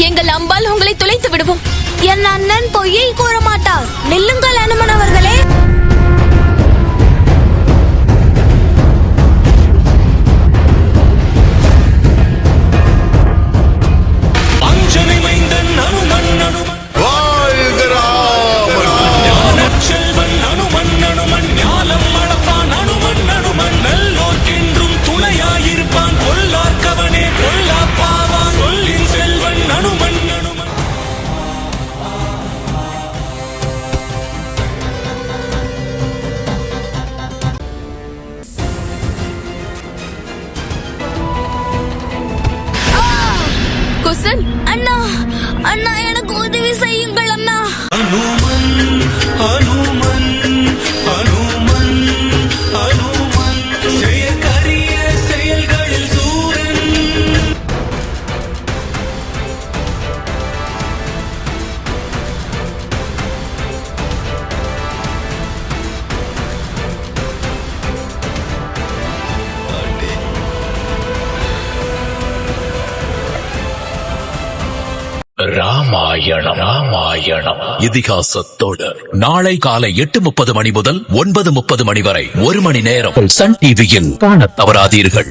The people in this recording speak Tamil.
எங்கள் அம்பால் உங்களை துளைத்து விடுவோம். என் அண்ணன் பொய்யை கூற மாட்டார். நில்லுங்கள் அனுமன் அவர்களே. குசன், அண்ணா, அண்ணா எனக்கு உதவி செய்யுங்கள் அண்ணா. அனுமன் அனுமன் அனுமன் அனுமன் செயற்கரிய செயல்களில் சூரன். ராமாயணம் இதிகாசத்தோடு நாளை காலை 8:30 மணி முதல் 9:30 மணி வரை 1 மணி நேரம் சன் டிவியில் காணத் தவறாதீர்கள்.